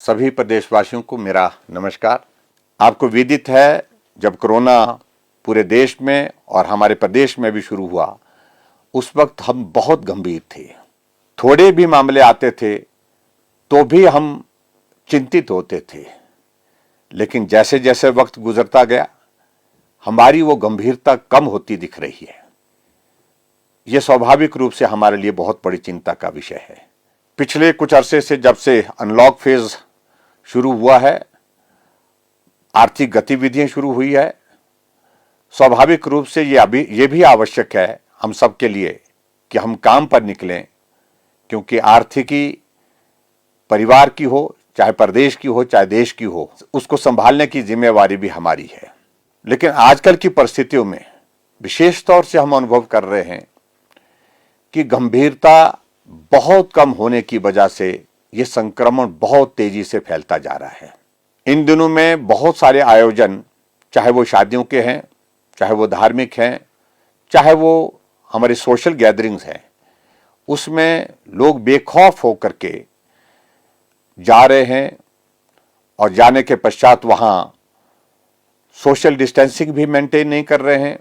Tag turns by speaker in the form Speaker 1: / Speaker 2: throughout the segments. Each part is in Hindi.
Speaker 1: सभी प्रदेशवासियों को मेरा नमस्कार। आपको विदित है, जब कोरोना पूरे देश में और हमारे प्रदेश में भी शुरू हुआ, उस वक्त हम बहुत गंभीर थे। थोड़े भी मामले आते थे तो भी हम चिंतित होते थे, लेकिन जैसे जैसे वक्त गुजरता गया हमारी वो गंभीरता कम होती दिख रही है। ये स्वाभाविक रूप से हमारे लिए बहुत बड़ी चिंता का विषय है। पिछले कुछ अरसे से, जब से अनलॉक फेज शुरू हुआ है, आर्थिक गतिविधियां शुरू हुई है, स्वाभाविक रूप से ये भी आवश्यक है हम सब के लिए कि हम काम पर निकलें, क्योंकि आर्थिकी परिवार की हो, चाहे प्रदेश की हो, चाहे देश की हो, उसको संभालने की जिम्मेवारी भी हमारी है। लेकिन आजकल की परिस्थितियों में विशेष तौर से हम अनुभव कर रहे हैं कि गंभीरता बहुत कम होने की वजह से ये संक्रमण बहुत तेजी से फैलता जा रहा है। इन दिनों में बहुत सारे आयोजन, चाहे वो शादियों के हैं, चाहे वो धार्मिक हैं, चाहे वो हमारे सोशल गैदरिंग्स हैं, उसमें लोग बेखौफ होकर के जा रहे हैं और जाने के पश्चात वहां सोशल डिस्टेंसिंग भी मेंटेन नहीं कर रहे हैं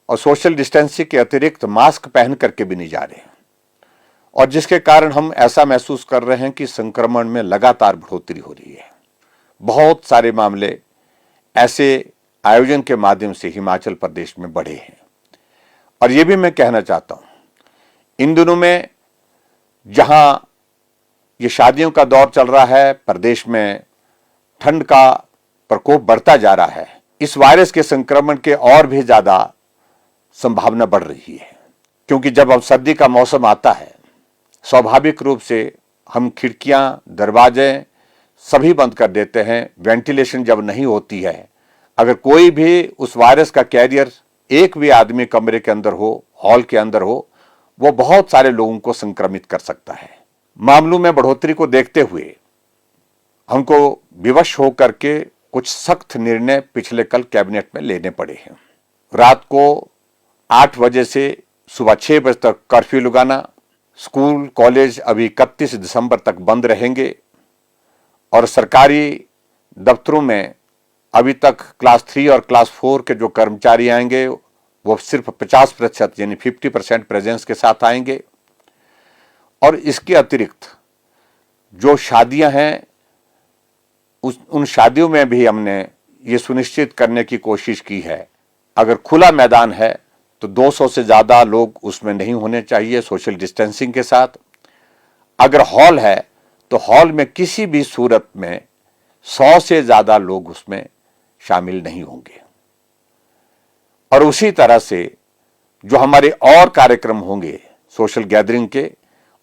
Speaker 1: और सोशल डिस्टेंसिंग के अतिरिक्त मास्क पहन करके भी नहीं जा रहे हैं, और जिसके कारण हम ऐसा महसूस कर रहे हैं कि संक्रमण में लगातार बढ़ोतरी हो रही है। बहुत सारे मामले ऐसे आयोजन के माध्यम से हिमाचल प्रदेश में बढ़े हैं। और यह भी मैं कहना चाहता हूं, इन दिनों में जहां ये शादियों का दौर चल रहा है, प्रदेश में ठंड का प्रकोप बढ़ता जा रहा है, इस वायरस के संक्रमण के और भी ज्यादा संभावना बढ़ रही है। क्योंकि जब अब सर्दी का मौसम आता है, स्वाभाविक रूप से हम खिड़कियां, दरवाजे सभी बंद कर देते हैं। वेंटिलेशन जब नहीं होती है, अगर कोई भी उस वायरस का कैरियर एक भी आदमी कमरे के अंदर हो, हॉल के अंदर हो, वो बहुत सारे लोगों को संक्रमित कर सकता है। मामलों में बढ़ोतरी को देखते हुए हमको विवश होकर के कुछ सख्त निर्णय पिछले कल कैबिनेट में लेने पड़े हैं। रात को 8 बजे से सुबह 6 बजे तक कर्फ्यू लगाना, स्कूल कॉलेज अभी 31 दिसंबर तक बंद रहेंगे, और सरकारी दफ्तरों में अभी तक क्लास 3 और क्लास 4 के जो कर्मचारी आएंगे वो सिर्फ 50% यानी 50% प्रेजेंस के साथ आएंगे। और इसके अतिरिक्त जो शादियां हैं, उन शादियों में भी हमने ये सुनिश्चित करने की कोशिश की है, अगर खुला मैदान है तो 200 से ज्यादा लोग उसमें नहीं होने चाहिए सोशल डिस्टेंसिंग के साथ। अगर हॉल है तो हॉल में किसी भी सूरत में 100 से ज्यादा लोग उसमें शामिल नहीं होंगे। और उसी तरह से जो हमारे और कार्यक्रम होंगे सोशल गैदरिंग के,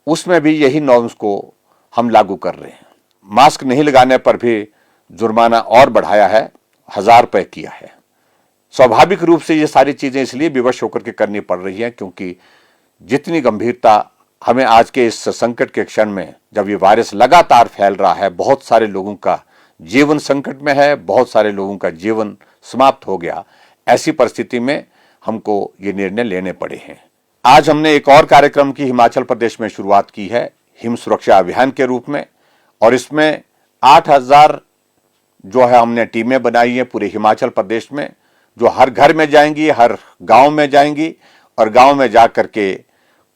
Speaker 1: उसमें भी यही नॉर्म्स को हम लागू कर रहे हैं। मास्क नहीं लगाने पर भी जुर्माना और बढ़ाया है, 1000 रुपए किया है। स्वाभाविक रूप से ये सारी चीजें इसलिए विवश होकर के करनी पड़ रही हैं क्योंकि जितनी गंभीरता हमें आज के इस संकट के क्षण में, जब ये वायरस लगातार फैल रहा है, बहुत सारे लोगों का जीवन संकट में है, बहुत सारे लोगों का जीवन समाप्त हो गया, ऐसी परिस्थिति में हमको ये निर्णय लेने पड़े हैं। आज हमने एक और कार्यक्रम की हिमाचल प्रदेश में शुरुआत की है, हिम सुरक्षा अभियान के रूप में, और इसमें 8000 जो है हमने टीमें बनाई हैं पूरे हिमाचल प्रदेश में, जो हर घर में जाएंगी, हर गांव में जाएंगी, और गांव में जाकर के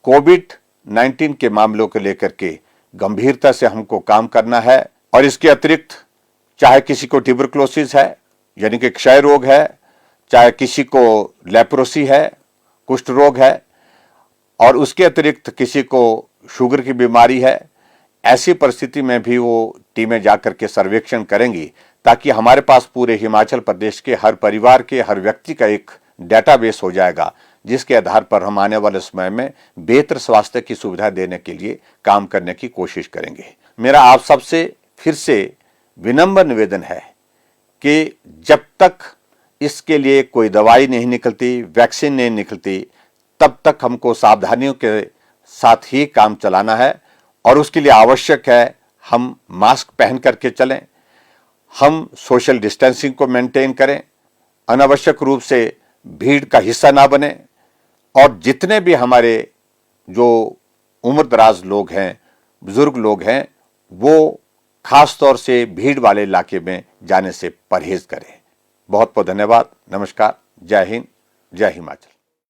Speaker 1: कोविड-19 के मामलों को लेकर के गंभीरता से हमको काम करना है। और इसके अतिरिक्त चाहे किसी को ट्यूबरकुलोसिस है यानी कि क्षय रोग है, चाहे किसी को लेप्रोसी है, कुष्ठ रोग है, और उसके अतिरिक्त किसी को शुगर की बीमारी है, ऐसी परिस्थिति में भी वो टीमें जाकर के सर्वेक्षण करेंगी, ताकि हमारे पास पूरे हिमाचल प्रदेश के हर परिवार के, हर व्यक्ति का एक डेटाबेस हो जाएगा, जिसके आधार पर हम आने वाले समय में बेहतर स्वास्थ्य की सुविधा देने के लिए काम करने की कोशिश करेंगे। मेरा आप सबसे फिर से विनम्र निवेदन है कि जब तक इसके लिए कोई दवाई नहीं निकलती, वैक्सीन नहीं निकलती, तब तक हमको सावधानियों के साथ ही काम चलाना है। और उसके लिए आवश्यक है हम मास्क पहन करके चलें, हम सोशल डिस्टेंसिंग को मेंटेन करें, अनावश्यक रूप से भीड़ का हिस्सा ना बने, और जितने भी हमारे जो उम्र दराज लोग हैं, बुजुर्ग लोग हैं, वो खास तौर से भीड़ वाले इलाके में जाने से परहेज करें। बहुत बहुत धन्यवाद। नमस्कार। जय हिंद, जय हिमाचल।